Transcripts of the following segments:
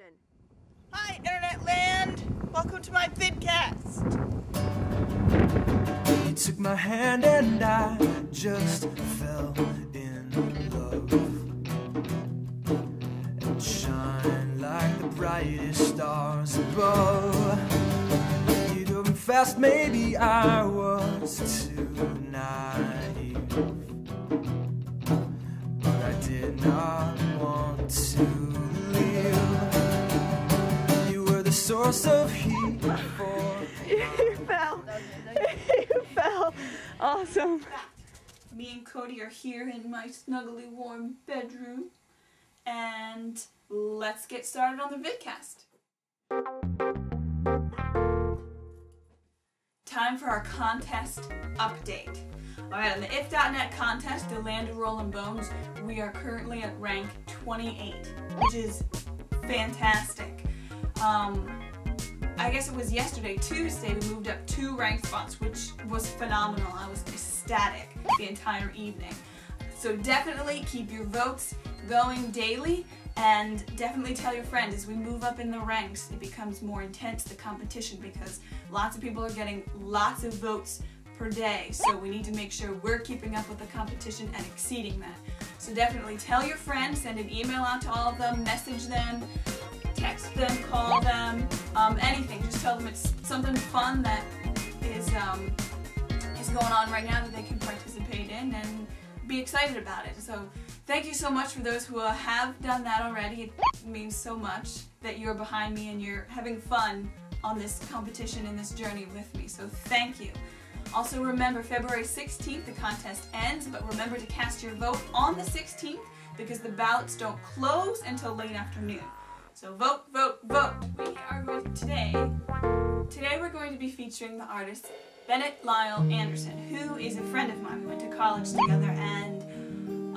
action. Hi, Internet Land! Welcome to my vidcast! You took my hand and I just fell in love and shine like the brightest stars above. You drove me fast, maybe I was too naive, but I did not want to leave. You were the source of heat for You fell. You fell. Awesome. Me and Cody are here in my snuggly warm bedroom, and let's get started on the vidcast. Time for our contest update. Alright, on the if.net contest, the Land of Rollin' Bones, we are currently at rank 28, which is fantastic. I guess it was yesterday, Tuesday, we moved up 2 rank spots, which was phenomenal. I was ecstatic the entire evening. So definitely keep your votes going daily, and definitely tell your friends. As we move up in the ranks, it becomes more intense, the competition, because lots of people are getting lots of votes per day. So we need to make sure we're keeping up with the competition and exceeding that. So definitely tell your friends, send an email out to all of them, message them, text them, call them, anything. Just tell them it's something fun that is going on right now that they can participate in and be excited about it. So thank you so much for those who have done that already. It means so much that you're behind me and you're having fun on this competition and this journey with me. So thank you. Also remember, February 16th the contest ends, but remember to cast your vote on the 16th because the ballots don't close until late afternoon. So vote, vote, vote. We are going today we're going to be featuring the artist Bennett Lyle Anderson, who is a friend of mine. We went to college together, and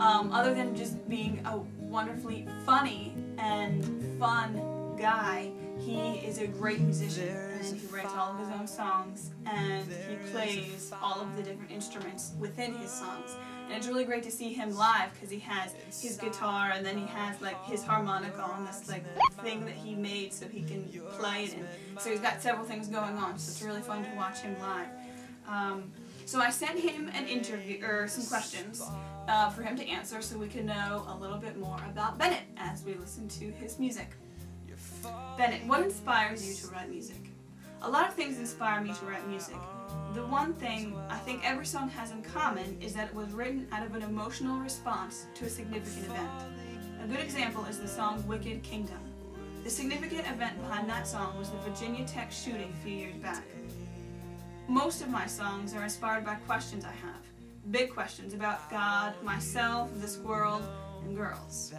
other than just being a wonderfully funny and fun guy, he is a great musician, and he writes all of his own songs, and he plays all of the different instruments within his songs. And it's really great to see him live because he has his guitar, and then he has like his harmonica on this like thing that he made so he can play it. And so he's got several things going on, so it's really fun to watch him live. So I sent him an interview, or some questions for him to answer so we can know a little bit more about Bennett as we listen to his music. Bennett, what inspires you to write music? A lot of things inspire me to write music. The one thing I think every song has in common is that it was written out of an emotional response to a significant event. A good example is the song Wicked Kingdom. The significant event behind that song was the Virginia Tech shooting a few years back. Most of my songs are inspired by questions I have. Big questions about God, myself, this world, and girls.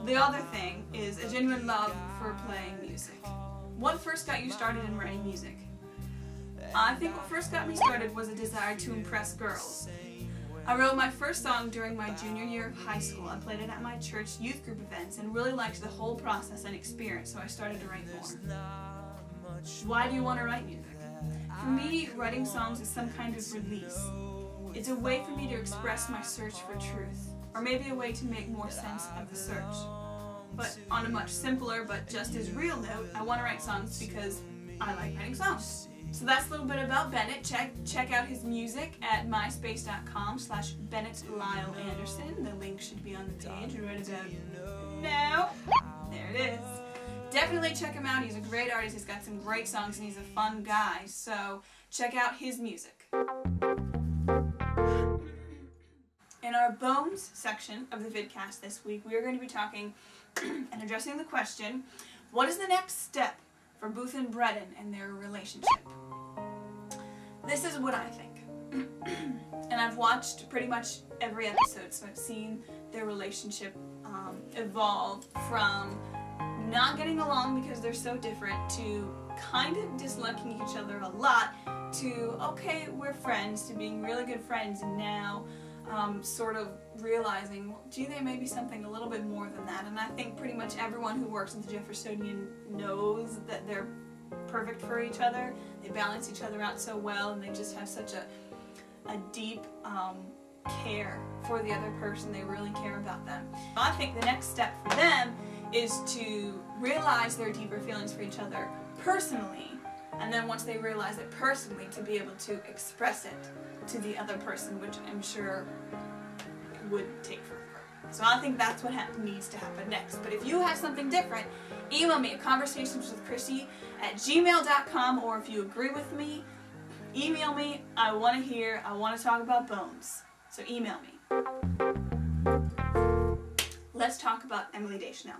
The other thing is a genuine love for playing music. What first got you started in writing music? I think what first got me started was a desire to impress girls. I wrote my first song during my junior year of high school. I played it at my church youth group events and really liked the whole process and experience, so I started to write more. Why do you want to write music? For me, writing songs is some kind of release. It's a way for me to express my search for truth, or maybe a way to make more sense of the search. But on a much simpler but just as real note, I want to write songs because I like writing songs. So that's a little bit about Bennett. Check out his music at myspace.com/BennettLyleAnderson. The link should be on the page right about now. There it is. Definitely check him out. He's a great artist. He's got some great songs and he's a fun guy. So check out his music. In our Bones section of the vidcast this week, we are going to be talking and addressing the question, what is the next step for Booth and Breton and their relationship? This is what I think. And I've watched pretty much every episode, so I've seen their relationship evolve from not getting along because they're so different to kind of disliking each other a lot to, okay, we're friends, to being really good friends, and now sort of realizing, well, gee, there may be something a little bit more than that. And I think pretty much everyone who works at the Jeffersonian knows that they're perfect for each other. They balance each other out so well, and they just have such a deep care for the other person. They really care about them. I think the next step for them is to realize their deeper feelings for each other personally, and then once they realize it personally, to be able to express it to the other person, which I'm sure would take forever. So I think that's what needs to happen next. But if you have something different, email me at conversationswithchrissy@gmail.com, or if you agree with me, email me. I want to hear, I want to talk about bones. So email me. Let's talk about Emily Deschanel.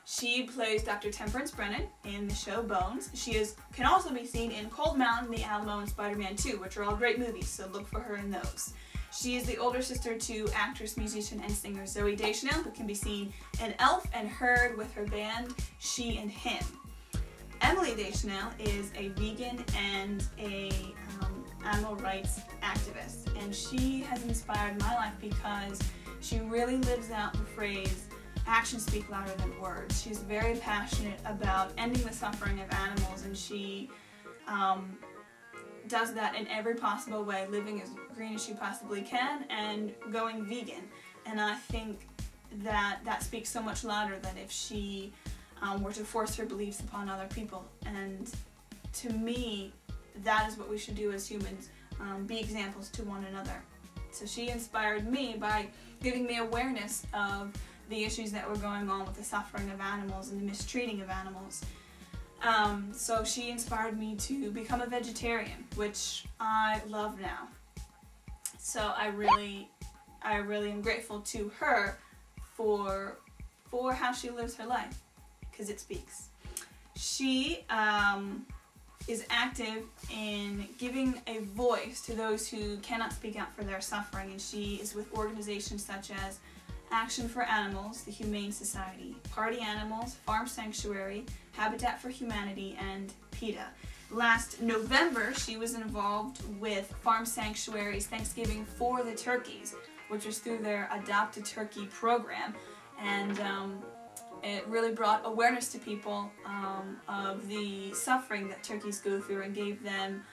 She plays Dr. Temperance Brennan in the show Bones. She can also be seen in Cold Mountain, The Alamo, and Spider-Man 2, which are all great movies, so look for her in those. She is the older sister to actress, musician, and singer Zooey Deschanel, who can be seen in Elf and heard with her band She and Him. Emily Deschanel is a vegan and a animal rights activist, and she has inspired my life because she really lives out the phrase, actions speak louder than words. She's very passionate about ending the suffering of animals, and she does that in every possible way, living as green as she possibly can and going vegan. And I think that that speaks so much louder than if she were to force her beliefs upon other people. And to me, that is what we should do as humans, be examples to one another. So she inspired me by giving me awareness of the issues that were going on with the suffering of animals and the mistreating of animals. So she inspired me to become a vegetarian, which I love now. So I really am grateful to her for how she lives her life, because it speaks. She is active in giving a voice to those who cannot speak out for their suffering, and she is with organizations such as Action for Animals, the Humane Society, Party Animals, Farm Sanctuary, Habitat for Humanity, and PETA. Last November, she was involved with Farm Sanctuary's Thanksgiving for the Turkeys, which was through their Adopt a Turkey program, and it really brought awareness to people of the suffering that turkeys go through, and gave them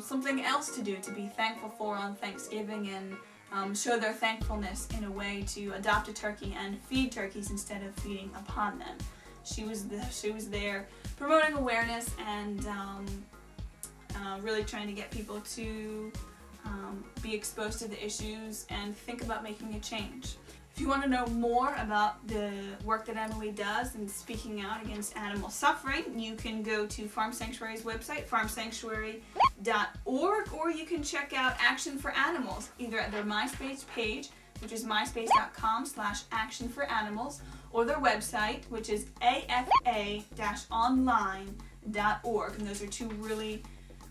something else to do, to be thankful for on Thanksgiving, and show their thankfulness in a way to adopt a turkey and feed turkeys instead of feeding upon them. She was there promoting awareness and really trying to get people to be exposed to the issues and think about making a change. If you want to know more about the work that Emily does in speaking out against animal suffering, you can go to Farm Sanctuary's website, farmsanctuary.org, or you can check out Action for Animals, either at their MySpace page, which is myspace.com/actionforanimals, or their website, which is afa-online.org. And those are two really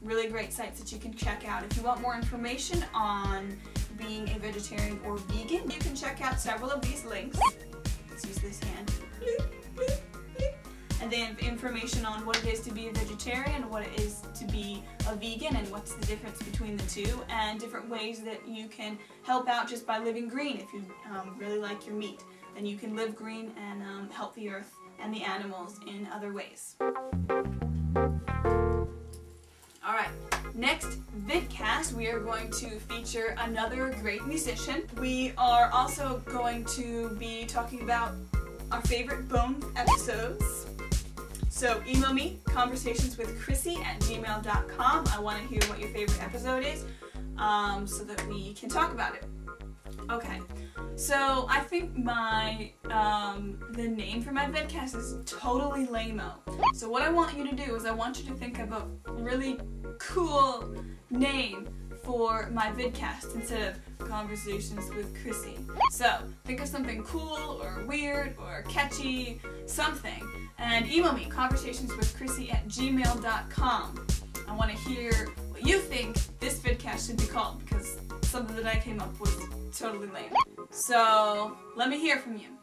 great sites that you can check out. If you want more information on being a vegetarian or vegan, you can check out several of these links. Let's use this hand. And then information on what it is to be a vegetarian, what it is to be a vegan, and what's the difference between the two, and different ways that you can help out just by living green. If you really like your meat, then you can live green and help the earth and the animals in other ways. Alright, next vidcast we are going to feature another great musician. We are also going to be talking about our favorite Bone episodes. So email me, conversationswithchrissy@gmail.com. I want to hear what your favorite episode is, so that we can talk about it. Okay, so I think the name for my vidcast is totally lame-o. So what I want you to do is I want you to think of a really cool name for my vidcast instead of Conversations with Chrissy. So think of something cool or weird or catchy, something, and email me, conversationswithchrissy@gmail.com. I want to hear what you think this vidcast should be called, because something that I came up with totally lame. So let me hear from you.